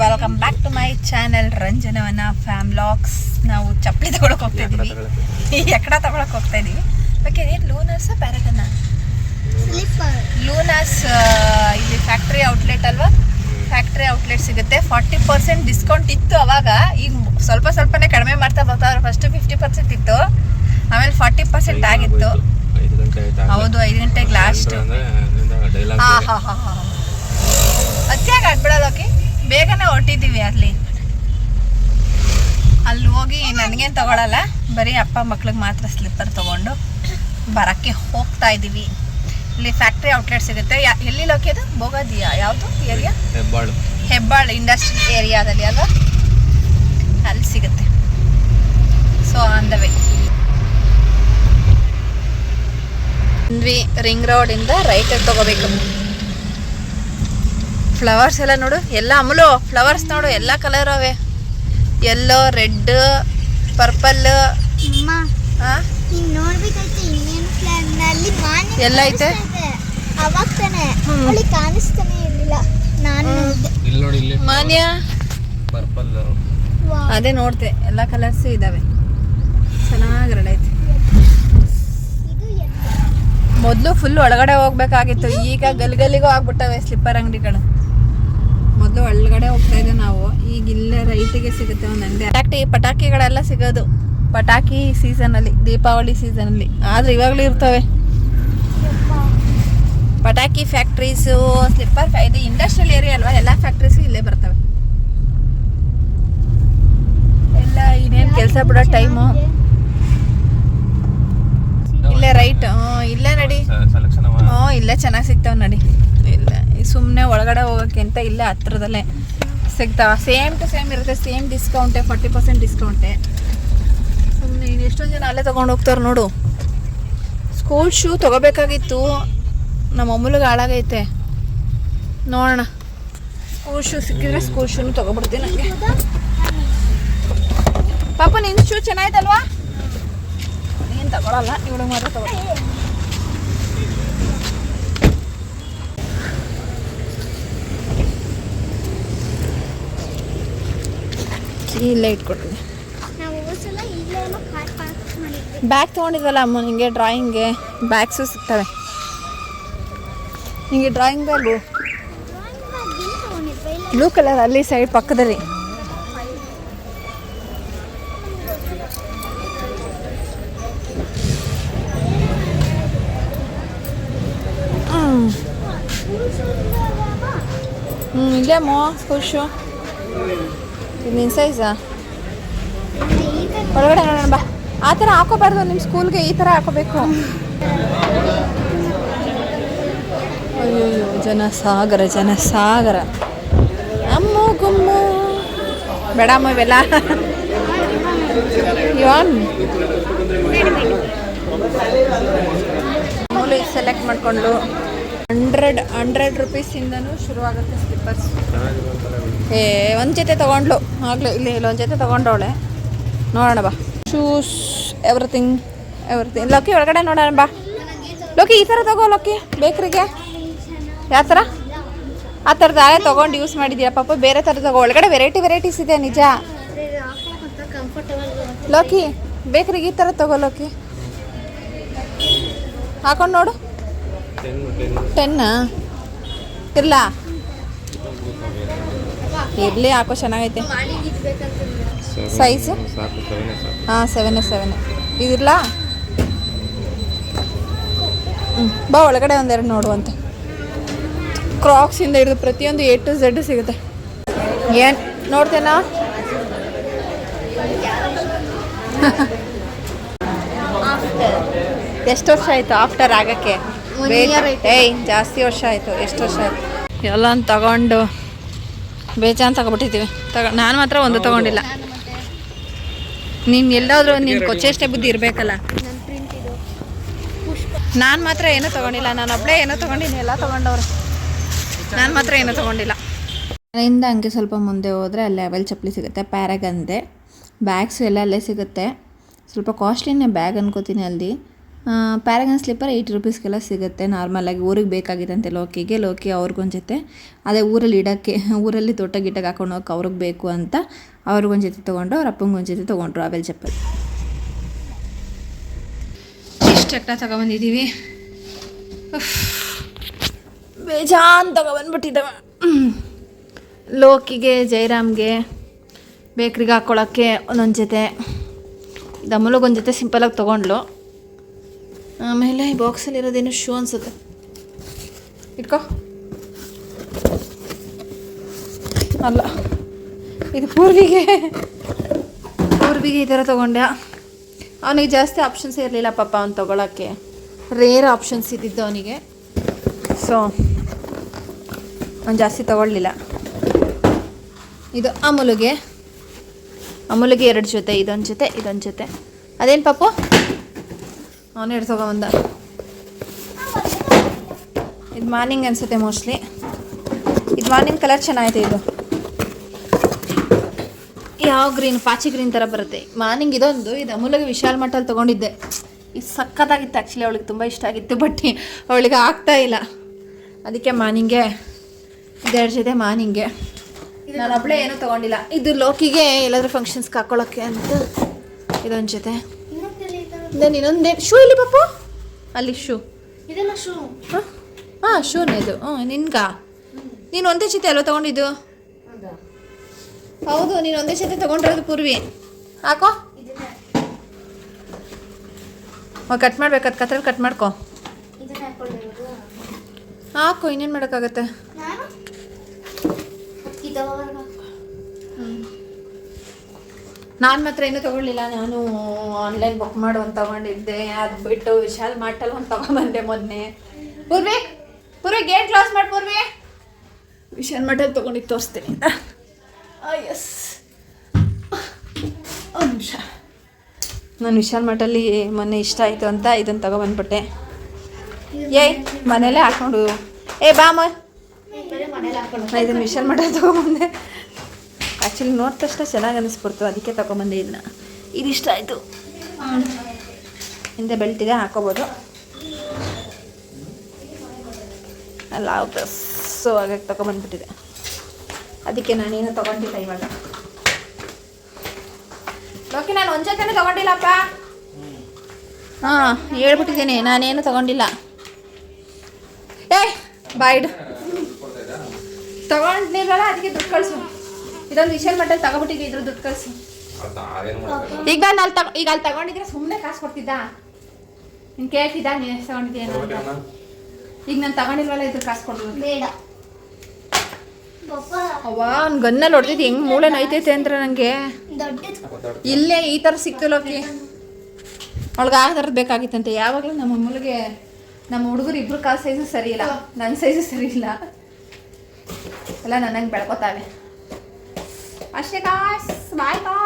Welcome back to my channel ರಂಜನವನ ಫ್ಯಾಮ್ ಲಾಕ್ಸ್. ನಾವು ಚಪ್ಪಲಿ ತಗೊಳಕ್ ಹೋಗ್ತಾ ಇದೀವಿ, ಎಕ್ಕಡ ತಗೊಳಕ್ ಹೋಗ್ತಾ ಇದೀವಿ. ಓಕೆ, ಏನು ಲೂನರ್ಸ್ ಪ್ಯಾರಗನ್ನ? ಲೂನರ್ಸ್ ಇಲ್ಲಿ ಫ್ಯಾಕ್ಟ್ರಿ ಔಟ್ಲೆಟ್ ಅಲ್ವಾ? ಫ್ಯಾಕ್ಟ್ರಿ ಔಟ್ಲೆಟ್ ಸಿಗುತ್ತೆ. 40% ಡಿಸ್ಕೌಂಟ್ ಇತ್ತು ಅವಾಗ. ಈಗ ಸ್ವಲ್ಪ ಸ್ವಲ್ಪನೇ ಕಡಿಮೆ ಮಾಡ್ತಾ ಬರ್ತಾರೆ. ಫಸ್ಟ್ 50% ಇತ್ತು, ಆಮೇಲೆ 40% ಆಗಿತ್ತು. ಹೌದು, 5 ಗಂಟೆಗೆ ಲಾಸ್ಟ್. ಹಾಂ ಹಾಂ ಹಾಂ ಹಾಂ ಅತ್ಯಾಗ ಆಡ್ಬಿಡೋದು. ಓಕೆ, ಬೇಗನೆ ಹೊರಟಿದ್ದೀವಿ. ಅಲ್ಲಿ ಹೋಗಿ ನನಗೇನು ತಗೊಳಲ್ಲ, ಬರೀ ಅಪ್ಪ ಮಕ್ಳಿಗೆ ಮಾತ್ರ ಸ್ಲಿಪ್ಪರ್ ತೊಗೊಂಡು ಬರೋಕ್ಕೆ ಹೋಗ್ತಾ ಇದ್ದೀವಿ. ಇಲ್ಲಿ ಫ್ಯಾಕ್ಟ್ರಿ ಔಟ್ಲೆಟ್ ಸಿಗುತ್ತೆ. ಎಲ್ಲಿ ಲೋಕಿ ಅದು? ಬೋಗಾದಿಯಾ? ಯಾವುದು ಏರಿಯಾ? ಹೆಬ್ಬಾಳು ಇಂಡಸ್ಟ್ರಿಯಲ್ ಏರಿಯಾದಲ್ಲಿ ಅಲ್ವಾ? ಅಲ್ಲಿ ಸಿಗುತ್ತೆ. So on the way ring ರೋಡಿಂದ ರೈಟಿಗೆ ತಗೋಬೇಕು. ಫ್ಲವರ್ಸ್ ಎಲ್ಲ ನೋಡು, ಎಲ್ಲ ಅಮಲು ಫ್ಲವರ್ಸ್ ನೋಡು, ಎಲ್ಲ ಕಲರ್ ಅವೆ. Yellow, red, purple. ಎಲ್ಲ ಐತೆ. ಮಾನ್ಯ ಅದೇ ನೋಡ್ತೆ, ಎಲ್ಲ ಕಲರ್ಸ್ ಇದಾವೆ. ಚೆನ್ನಾಗಿ ರೆಡ್ ಐತೆ. ಮೊದಲು ಫುಲ್ ಒಳಗಡೆ ಹೋಗ್ಬೇಕಾಗಿತ್ತು, ಈಗ ಗಲ್ಲಿಗೂ ಆಗ್ಬಿಟ್ಟವೆ ಸ್ಲಿಪ್ಪರ್ ಅಂಗಡಿಗಳು. ಮೊದಲು ಒಳಗಡೆ ಹೋಗ್ತಾ ಇದ್ದೆ ನಾವು, ಈಗ ಇಲ್ಲೇ ರೈಟಿಗೆ ಸಿಗುತ್ತೆ ಒಂದು ಅಂಗಡಿ. ಪಟಾಕಿಗಳೆಲ್ಲ ಸಿಗೋದು ಪಟಾಕಿ ಸೀಸನಲ್ಲಿ, ದೀಪಾವಳಿ ಸೀಸನಲ್ಲಿ. ಆದ್ರೆ ಇವಾಗಲೂ ಇರ್ತವೆ ಪಟಾಕಿ ಫ್ಯಾಕ್ಟ್ರೀಸು. ಸ್ಲಿಪ್ಪರ್ ಇದು ಇಂಡಸ್ಟ್ರಿಯಲ್ ಏರಿಯಾ ಅಲ್ವಾ, ಎಲ್ಲ ಫ್ಯಾಕ್ಟ್ರೀಸು ಇಲ್ಲೇ ಬರ್ತವೆ. ಎಲ್ಲ ಇನ್ನೇನು ಕೆಲಸ ಬಿಡೋ ಟೈಮು ಇಲ್ಲೇ ರೈಟ್. ಇಲ್ಲೇ ನಡಿ. ಇಲ್ಲೇ ಚೆನ್ನಾಗಿ ಸಿಗ್ತಾವೆ ನಡಿ. ಇಲ್ಲ ಸುಮ್ಮನೆ ಒಳಗಡೆ ಹೋಗೋಕ್ಕೆ ಅಂತ ಇಲ್ಲೇ ಹತ್ರದಲ್ಲೇ ಸಿಗ್ತಾವ. ಸೇಮ್ ಟು ಸೇಮ್ ಇರುತ್ತೆ, ಸೇಮ್ ಡಿಸ್ಕೌಂಟೇ, 40% ಡಿಸ್ಕೌಂಟೇ. ಸುಮ್ಮನೆ ಇನ್ನು ಎಷ್ಟೊಂದು ಜನ ಅಲ್ಲೇ ತೊಗೊಂಡು ಹೋಗ್ತಾರೆ ನೋಡು. ಸ್ಕೂಲ್ ಶೂ ತೊಗೋಬೇಕಾಗಿತ್ತು, ನಮ್ಮ ಅಮ್ಮಲಿಗೆ ಹಾಳಾಗೈತೆ. ನೋಡೋಣ, ಸ್ಕೂಲ್ ಶೂ ಸಿಕ್ಕಿದ್ರೆ ಸ್ಕೂಲ್ ಶೂನು ತೊಗೊಬಿಡ್ತೀನಿ. ನನಗೆ ಪಾಪ ನಿನ್ನ ಶೂ ಚೆನ್ನಾಯ್ತಲ್ವಾ? ನೀನು ತಗೊಳಲ್ಲ, ಇವಳು ಮಾತ್ರ ತಗೊಳ್ಳಿ. ಇಲ್ಲೇ ಇಟ್ಕೊಡ್ತೀನಿ. ಬ್ಯಾಗ್ ತೊಗೊಂಡಿದ್ವಲ್ಲ ಅಮ್ಮ, ನಿಂಗೆ ಡ್ರಾಯಿಂಗ್ಗೆ ಬ್ಯಾಗ್ಸು ಸಿಗ್ತವೆ. ನಿಂಗೆ ಡ್ರಾಯಿಂಗ್ ಬ್ಯಾಗು ಬ್ಲೂ ಕಲರ್ ಅಲ್ಲಿ ಸೈಡ್ ಪಕ್ಕದಲ್ಲಿ. ಇಲ್ಲೇ ಮೋ ಸ್ಕೂಲ್ ಶೂ. ಇದು ನಿನ್ನ ಸೈಜಾ? ಒಳಗಡೆ ನೋಡೋಣ ಬಾ. ಆ ಥರ ಹಾಕೋಬಾರ್ದು, ನಿಮ್ಮ ಸ್ಕೂಲ್ಗೆ ಈ ಥರ ಹಾಕೋಬೇಕು. ಅಯ್ಯೋಯ್ಯೋ, ಜನಸಾಗರ ಜನಸಾಗರ. ಅಮ್ಮು ಗುಮ್ಮು ಬೇಡಮ್ಮ ಇವೆಲ್ಲ. ಇವನ್ ಮೂಲೆ ಸೆಲೆಕ್ಟ್ ಮಾಡಿಕೊಂಡು 100 ರೂಪೀಸಿಂದನೂ ಶುರುವಾಗುತ್ತೆ ಸ್ಲಿಪ್ಪರ್ಸ್. ಒಂದು ಜೊತೆ ತೊಗೊಂಡ್ಲು ಆಗಲೇ. ಇಲ್ಲಿ ಒಂದು ಜೊತೆ ತೊಗೊಂಡವಳೆ. ನೋಡೋಣ ಬಾ. Shoes, everything. ಲೋಕಿ ಒಳಗಡೆ ನೋಡೋಣ ಬಾ. ಲೋಕಿ ಈ ಥರ ತಗೋ ಲೋಕಿ, ಬೇಕ್ರಿಗೆ. ಯಾವ ಥರ? ಆ ಥರದ್ದು ಆಳೆ ತೊಗೊಂಡು ಯೂಸ್ ಮಾಡಿದ್ದೀರಾ ಪಾಪ. ಬೇರೆ ಥರ ತಗೋ, ಒಳಗಡೆ ವೆರೈಟೀಸ್ ಇದೆ ನಿಜ. ಲೋಕಿ ಬೇಕ್ರಿಗೆ ಈ ಥರ ತಗೋ ಲೋಕಿ, ಹಾಕೊಂಡು ನೋಡು. 10 ಇರಲಾ? ಇರಲಿ, ಹಾಕೋ, ಚೆನ್ನಾಗೈತೆ ಸೈಜು. ಹಾಂ 7 ಇದಿರಲಾ? ಬಾ ಒಳಗಡೆ ಒಂದೆರಡು ನೋಡುವಂತೆ. ಕ್ರಾಕ್ಸಿಂದ ಹಿಡಿದು ಪ್ರತಿಯೊಂದು A to Z ಸಿಗುತ್ತೆ. ಏನು ನೋಡ್ತೇನಾ? ಎಷ್ಟು ವರ್ಷ ಆಯಿತು ಆಫ್ಟರ್ ಆಗೋಕ್ಕೆ? ಜಾಸ್ತಿ ವರ್ಷ ಆಯಿತು. ಎಷ್ಟು ವರ್ಷ ಆಯಿತು? ಎಲ್ಲ ತಗೊಂಡು ಬೇಜಾನ್ ತಗೊಬಿಟ್ಟಿದ್ದೀವಿ. ನಾನು ಮಾತ್ರ ಒಂದು ತೊಗೊಂಡಿಲ್ಲ. ನೀನು ಎಲ್ಲಾದರೂ ನೀನು ಕೊಚ್ಚೆಷ್ಟೇ ಬುದ್ಧಿ ಇರಬೇಕಲ್ಲ. ನಾನು ಮಾತ್ರ ಏನೂ ತೊಗೊಂಡಿಲ್ಲ. ನಾನು ಒಬ್ಬಳೇ ಏನೋ ತೊಗೊಂಡಿನಿ, ಎಲ್ಲ ತೊಗೊಂಡವ್ರು. ನಾನು ಮಾತ್ರ ಏನೂ ತೊಗೊಂಡಿಲ್ಲ. ಅದರಿಂದ ಹಂಗೆ ಸ್ವಲ್ಪ ಮುಂದೆ ಹೋದರೆ ಅಲ್ಲಿ ಲೆವೆಲ್ ಚಪ್ಪಲಿ ಸಿಗುತ್ತೆ. ಪ್ಯಾರಾಗನ್ದೆ ಬ್ಯಾಗ್ಸು ಎಲ್ಲ ಅಲ್ಲೇ ಸಿಗುತ್ತೆ. ಸ್ವಲ್ಪ ಕಾಸ್ಟ್ಲಿನೇ ಬ್ಯಾಗ್ ಅನ್ಕೋತೀನಿ ಅಲ್ಲಿ. ಪ್ಯಾರಾಗನ್ ಸ್ಲಿಪ್ಪರ್ 80 ರುಪೀಸ್ಗೆಲ್ಲ ಸಿಗುತ್ತೆ ನಾರ್ಮಲಾಗಿ. ಊರಿಗೆ ಬೇಕಾಗಿತ್ತಂತೆ ಲೋಕಿ ಅವ್ರಿಗೊಂದು ಜೊತೆ, ಅದೇ ಊರಲ್ಲಿ ಇಡೋಕ್ಕೆ, ಊರಲ್ಲಿ ತೋಟ ಗಿಟ್ಟಕ್ಕೆ ಹಾಕೊಂಡು ಹೋಗಕ್ಕೆ ಅವ್ರಿಗೆ ಬೇಕು ಅಂತ ಅವ್ರಿಗೊಂದು ಜೊತೆ ತೊಗೊಂಡು, ಅವ್ರ ಅಪ್ಪಂಗೊಂದು ಜೊತೆ ತೊಗೊಂಡ್ರು ಅವೆಲ್ ಚಪ್ಪಲಿ. ಇಷ್ಟಕ್ಕ ತಗೊಬಂದಿದ್ದೀವಿ, ಬೇಜಾನ್ ತಗೊಬಂದ್ಬಿಟ್ಟಿದ್ದಾವೆ. ಲೋಕಿಗೆ, ಜಯರಾಮ್ಗೆ ಬೇಕ್ರಿಗೆ ಹಾಕ್ಕೊಳ್ಳೋಕ್ಕೆ ಒಂದೊಂದು ಜೊತೆ, ಇದು ಅಮೂಲ್ಗೊಂದು ಜೊತೆ ಸಿಂಪಲಾಗಿ ತೊಗೊಂಡ್ಲು. ಆಮೇಲೆ ಈ ಬಾಕ್ಸಲ್ಲಿರೋದೇನು ಶೂ ಅನ್ಸುತ್ತೆ, ಇಟ್ಕೋ. ಅಲ್ಲ, ಇದು ಪೂರ್ವಿಗೆ ಈ ಥರ ತೊಗೊಂಡೆ. ಅವನಿಗೆ ಜಾಸ್ತಿ ಆಪ್ಷನ್ಸ್ ಇರಲಿಲ್ಲ ಪಾಪ ಅವ್ನು ತೊಗೊಳಕ್ಕೆ, ರೇರ್ ಆಪ್ಷನ್ಸ್ ಇದ್ದಿದ್ದು ಅವನಿಗೆ. ಸೊ ಅವ್ನು ಜಾಸ್ತಿ ತೊಗೊಳ್ಲಿಲ್ಲ. ಇದು ಅಮೂಲ್ಗೆ 2 ಜೊತೆ, ಇದೊಂದು ಜೊತೆ. ಅದೇನು ಪಾಪು ಅವನು 2 ತೊಗೊಂಬಂದ. ಇದು ಮಾರ್ನಿಂಗ್ ಅನಿಸುತ್ತೆ ಮೋಸ್ಟ್ಲಿ. ಇದು ಮಾರ್ನಿಂಗ್ ಕಲರ್ ಚೆನ್ನಾಗಿದೆ. ಇದು ಯಾವ ಗ್ರೀನ್, ಪಾಚಿ ಗ್ರೀನ್ ಥರ ಬರುತ್ತೆ. ಮಾರ್ನಿಂಗ್ ಇದೊಂದು, ಇದು ಅಮೂಲ್ಗೆ ವಿಶಾಲ್ ಮಟ್ಟಲ್ಲಿ ತೊಗೊಂಡಿದ್ದೆ. ಇದು ಸಖತ್ತಾಗಿತ್ತು ಆ್ಯಕ್ಚುಲಿ, ಅವಳಿಗೆ ತುಂಬ ಇಷ್ಟ ಆಗಿತ್ತು. ಬಟ್ ಅವಳಿಗೆ ಆಗ್ತಾಯಿಲ್ಲ, ಅದಕ್ಕೆ ಮಾರ್ನಿಂಗೆ 2 ಜೊತೆ ಮಾರ್ನಿಂಗೆ. ನಾನು ಒಬ್ಬಳೇ ಏನೂ ತೊಗೊಂಡಿಲ್ಲ. ಇದು ಲೋಕಿಗೆ ಎಲ್ಲಾದರೂ ಫಂಕ್ಷನ್ಸ್ಗೆ ಹಾಕ್ಕೊಳ್ಳೋಕ್ಕೆ ಅಂತ ಇದೊಂದು ಜೊತೆ. ಇನ್ನೊಂದೇ ಶೂ ಇಲ್ಲಿ ಪಾಪು, ಅಲ್ಲಿ ಶೂ. ಇದೆಲ್ಲ ಶೂ? ಹಾಂ ಶೂನೇ ಇದು. ನಿನ್ಗ ನೀನು ಒಂದೇ ಜೊತೆ ಅಲ್ವ ತೊಗೊಂಡಿದ್ದು? ಹೌದು, ನೀನು ಒಂದೇ ಜೊತೆ ತೊಗೊಂಡಿರೋದು ಪೂರ್ವಿ. ಹಾಕೋ, ಕಟ್ ಮಾಡ್ಬೇಕು, ಅದು ಕತ್ರಲ್ಲಿ ಕಟ್ ಮಾಡ್ಕೊ. ಹಾಕೋ, ಇನ್ನೇನು ಮಾಡೋಕ್ಕಾಗತ್ತೆ. ನಾನು ಮಾತ್ರ ಇನ್ನೂ ತೊಗೊಳ್ಳಿಲ್ಲ. ನಾನು ಆನ್ಲೈನ್ ಬುಕ್ ಮಾಡು ಅಂತ ತೊಗೊಂಡಿದ್ದೆ, ಅದು ಬಿಟ್ಟು ವಿಶಾಲ್ ಮಾರ್ಟಲ್ಲಿ ಒಂದು ತೊಗೊಂಬಂದೆ ಮೊನ್ನೆ. ಪೂರ್ವಿ ಗೇಟ್ ಕ್ಲಾಸ್ ಮಾಡಿ ಪೂರ್ವಿ. ವಿಶಾಲ್ ಮಾರ್ಟಲ್ಲಿ ತೊಗೊಂಡಿದ್ದು ತೋರಿಸ್ತೀನಿ ಅಂತ. ಎಸ್, ಒಂದು ನಿಮಿಷ. ನಾನು ವಿಶಾಲ್ ಮಾರ್ಟಲ್ಲಿ ಮೊನ್ನೆ ಇಷ್ಟ ಆಯಿತು ಅಂತ ಇದನ್ನು ತೊಗೊಬಂದ್ಬಿಟ್ಟೆ. ಮನೇಲೇ ಹಾಕ್ಕೊಂಡು ಬಾಮ ನಾನು ಇದನ್ನು ವಿಶಾಲ್ ಮಾರ್ಟಲ್ಲಿ ತೊಗೊಂಬಂದೆ. ಆ್ಯಕ್ಚುಲಿ ನೋಡಿದ ತಕ್ಷಣ ಚೆನ್ನಾಗಿ ಅನ್ನಿಸ್ಬಿಡ್ತು, ಅದಕ್ಕೆ ತೊಗೊಂಬಂದೆ ಇದನ್ನ. ಇದು ಇಷ್ಟ ಆಯಿತು. ಹಿಂದೆ ಬೆಲ್ಟ್ ಇದೆ, ಹಾಕೋಬೋದು. ಅಲ್ಲ ಸೊ ಹಾಗಾಗಿ ತೊಗೊಂಬಂದ್ಬಿಟ್ಟಿದೆ, ಅದಕ್ಕೆ ನಾನೇನು ತೊಗೊಂಡಿಲ್ಲ ಇವಾಗ. ಓಕೆ, ನಾನು ಒಂದು ಜೊತೆನೂ ತೊಗೊಂಡಿಲ್ಲಪ್ಪ. ಹಾಂ ಹೇಳ್ಬಿಟ್ಟಿದ್ದೀನಿ, ನಾನೇನು ತೊಗೊಂಡಿಲ್ಲ. ಬಾಯ್ಡ್ ತೊಗೊಂಡಿರಲ್ಲ, ಅದಕ್ಕೆ ದುಡ್ಡು ಕಳಿಸು. ಇದೊಂದು ವಿಶಾಲ್ ಮಟ್ಟಲ್ಲಿ ತಗೊಬಿಟ್ಟಿದ್ವಿ, ಇದ್ರ ದುಡ್ಡು ಕಳಿಸು. ಈಗ ನಾನು ಅಲ್ಲಿ ತಗೊಂಡಿದ್ರೆ ಸುಮ್ಮನೆ ಕಾಸು ಕೊಡ್ತಿದ್ದ? ನೀನು ಕೇಳ್ತಿದ್ದ ನೀನು ಎಷ್ಟು ತಗೊಂಡಿದ್ದೀಯ? ಈಗ ನಾನು ತಗೊಂಡಿಲ್ವಲ್ಲ, ಇದ್ರ ಕಾಸು ಕೊಡೋದು ಬೇಡ. ಅವ್ವ, ಅವ್ನು ಗನ್ನಲ್ಲಿ ಹೊಡೆದಿದ್ದು ಹೆಂಗೆ ಮೂಳೆ ನೋಯ್ತೈತೆ ಅಂದ್ರೆ ನನಗೆ. ಇಲ್ಲೇ ಈ ಥರ ಸಿಕ್ತು ಲೋಕಿ. ಅವಳಿಗೆ ಆ ಥರದ್ದು ಬೇಕಾಗಿತ್ತಂತೆ. ಯಾವಾಗಲೂ ನಮ್ಮ ಅಮ್ಮಲಿಗೆ, ನಮ್ಮ ಹುಡುಗರು ಇಬ್ರು ಕಾಲು ಸೈಜು ಸರಿ ಇಲ್ಲ, ನನ್ನ ಸೈಜು ಸರಿ ಇಲ್ಲ, ಎಲ್ಲ ನನಗೆ ಬೆಳ್ಕೊತಾವೆ ಅಷ್ಟೇ. ಕಾಸ್ ಬಾಯ್ ಕಾಸ್.